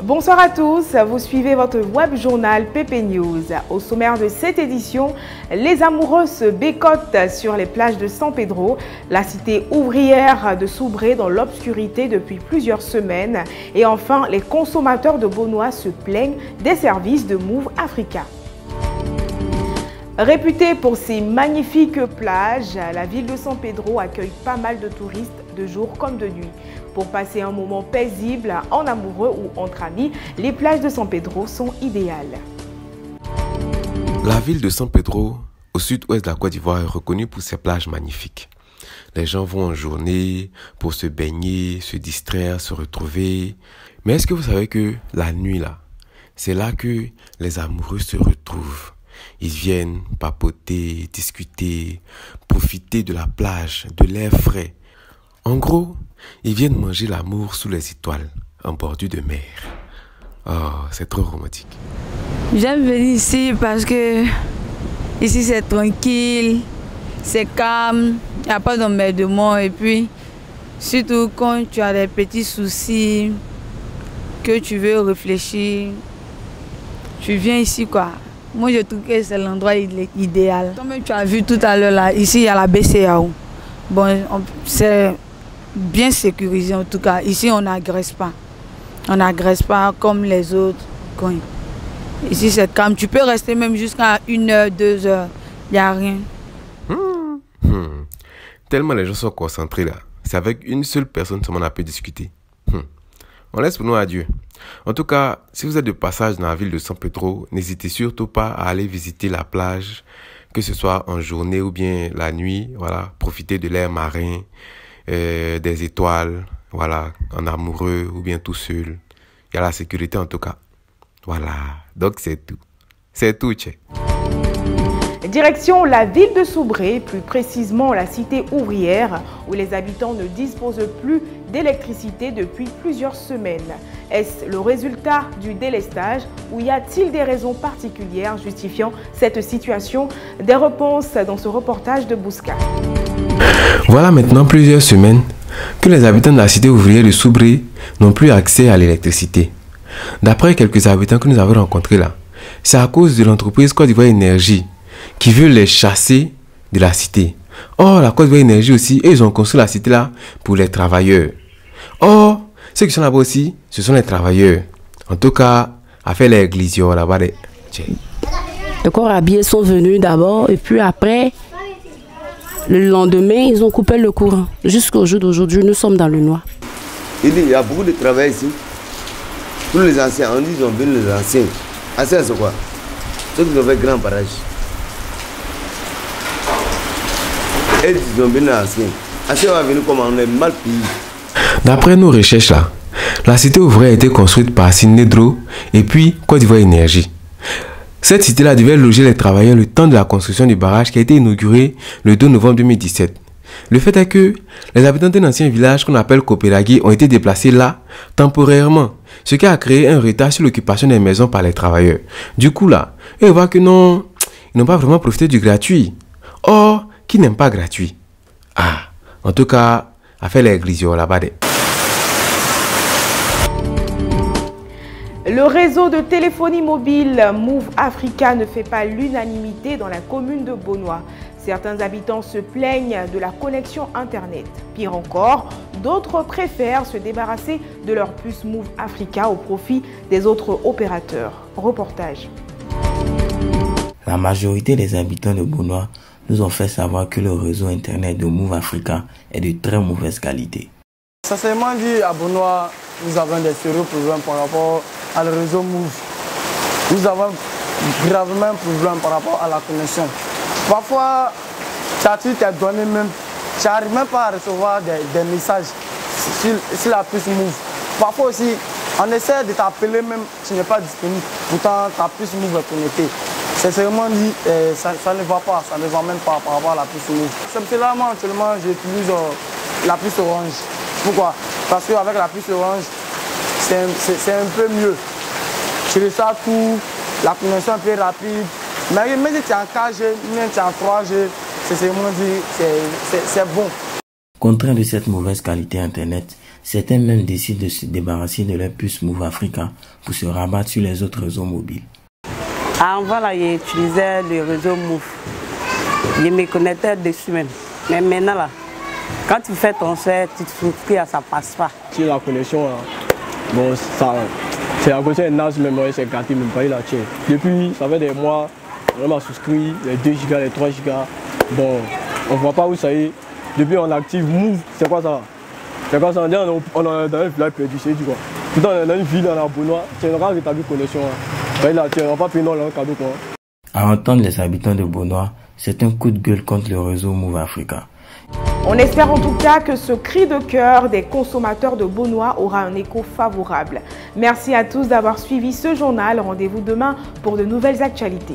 Bonsoir à tous, vous suivez votre web journal PP News. Au sommaire de cette édition, les amoureux se bécotent sur les plages de San Pedro, la cité ouvrière de Soubré dans l'obscurité depuis plusieurs semaines. Et enfin, les consommateurs de Bonois se plaignent des services de Move Africa. Réputée pour ses magnifiques plages, la ville de San Pedro accueille pas mal de touristes de jour comme de nuit. Pour passer un moment paisible en amoureux ou entre amis, les plages de San Pedro sont idéales. La ville de San Pedro, au sud-ouest de la Côte d'Ivoire, est reconnue pour ses plages magnifiques. Les gens vont en journée pour se baigner, se distraire, se retrouver. Mais est-ce que vous savez que la nuit, là, c'est là que les amoureux se retrouvent? Ils viennent papoter, discuter, profiter de la plage, de l'air frais. En gros, ils viennent manger l'amour sous les étoiles, en bordure de mer. Oh, c'est trop romantique. J'aime venir ici parce que ici c'est tranquille, c'est calme, il n'y a pas d'emmerdement. Et puis, surtout quand tu as des petits soucis, que tu veux réfléchir, tu viens ici quoi. Moi je trouve que c'est l'endroit idéal. Comme tu as vu tout à l'heure là, ici il y a la BCAO. Bon, c'est bien sécurisé en tout cas. Ici on n'agresse pas. On n'agresse pas comme les autres coins. Ici c'est calme. Tu peux rester même jusqu'à 1 heure, 2 heures. Il n'y a rien. Tellement les gens sont concentrés là. C'est avec une seule personne seulement on a pu discuter. On laisse pour nous à Dieu. En tout cas, si vous êtes de passage dans la ville de San Pedro, n'hésitez surtout pas à aller visiter la plage, que ce soit en journée ou bien la nuit. Voilà, profiter de l'air marin, des étoiles, voilà, en amoureux ou bien tout seul. Il y a la sécurité en tout cas. Voilà, donc c'est tout. C'est tout, tchè. Direction la ville de Soubré, plus précisément la cité ouvrière, où les habitants ne disposent plus d'électricité depuis plusieurs semaines. Est-ce le résultat du délestage ou y a-t-il des raisons particulières justifiant cette situation? Des réponses dans ce reportage de Bouska. Voilà maintenant plusieurs semaines que les habitants de la cité ouvrière de Soubré n'ont plus accès à l'électricité. D'après quelques habitants que nous avons rencontrés là, c'est à cause de l'entreprise Côte d'Ivoire Énergie qui veut les chasser de la cité. Or, la Côte d'Ivoire Énergie aussi, ils ont construit la cité là pour les travailleurs. Or, ceux qui sont là-bas aussi, ce sont les travailleurs. En tout cas, à faire les glisions là-bas. Les corps habillés sont venus d'abord et puis après, le lendemain, ils ont coupé le courant. Jusqu'au jour d'aujourd'hui, nous sommes dans le noir. Il y a beaucoup de travail ici. Tous les anciens, on dit qu'ils ont venu les anciens. Anciens, c'est quoi? Ceux qui ont fait grand barrage. Et ils ont venu anciens. Anciens va venir comme on est mal payé. D'après nos recherches là, la cité ouvrière a été construite par Sinedro et puis Côte d'Ivoire Énergie. Cette cité-là devait loger les travailleurs le temps de la construction du barrage qui a été inauguré le 2 novembre 2017. Le fait est que les habitants d'un ancien village qu'on appelle Kopéragui ont été déplacés là temporairement, ce qui a créé un retard sur l'occupation des maisons par les travailleurs. Du coup là, on voit que non, ils n'ont pas vraiment profité du gratuit. Or, qui n'aime pas gratuit? Ah, en tout cas, à faire les glisions là-bas. Le réseau de téléphonie mobile Move Africa ne fait pas l'unanimité dans la commune de Bonois. Certains habitants se plaignent de la connexion Internet. Pire encore, d'autres préfèrent se débarrasser de leur puce Move Africa au profit des autres opérateurs. Reportage. La majorité des habitants de Bonois nous ont fait savoir que le réseau Internet de Move Africa est de très mauvaise qualité. Sincèrement dit, à Bonois, nous avons des sérieux problèmes par rapport à le réseau Move. Nous avons gravement problème par rapport à la connexion. Parfois, tu as tes données même, tu n'arrives même pas à recevoir des messages sur la puce Move. Parfois aussi, on essaie de t'appeler même, tu n'es pas disponible, pourtant ta puce Move est connectée. Sincèrement dit, ça ne va pas, ça ne va même pas par rapport à la puce Move. Simplement, actuellement, j'utilise la puce Orange. Pourquoi? Parce qu'avec la puce Orange, c'est un peu mieux. Tu reçois tout, la connexion est plus rapide. Mais même si tu es en 4G, même si tu es en 3G, c'est bon. Contraint de cette mauvaise qualité Internet, Certains même décident de se débarrasser de leur puce Move Africa pour se rabattre sur les autres réseaux mobiles. Avant, là, j'utilisais le réseau Move. Je me connectais dessus même. Mais maintenant, là, quand tu fais ton set, tu te souscris, ça passe pas. Si la connexion, là, bon, ça, c'est la connexion est naze, mais moi, c'est gâté, même pas la tienne. Depuis, ça fait des mois, on m'a souscrit, les 2 gigas, les 3 gigas. Bon, on voit pas où ça y est. Depuis, on active Move, c'est quoi ça? C'est quoi ça? On est dans un village perdu, c'est du quoi. Pourtant, on est dans une ville, on a Bonois, c'est une rare rétablie connexion. Là, on va pas payer le cadeau, quoi. À entendre les habitants de Bonois, c'est un coup de gueule contre le réseau Move Africa. On espère en tout cas que ce cri de cœur des consommateurs de Bonois aura un écho favorable. Merci à tous d'avoir suivi ce journal. Rendez-vous demain pour de nouvelles actualités.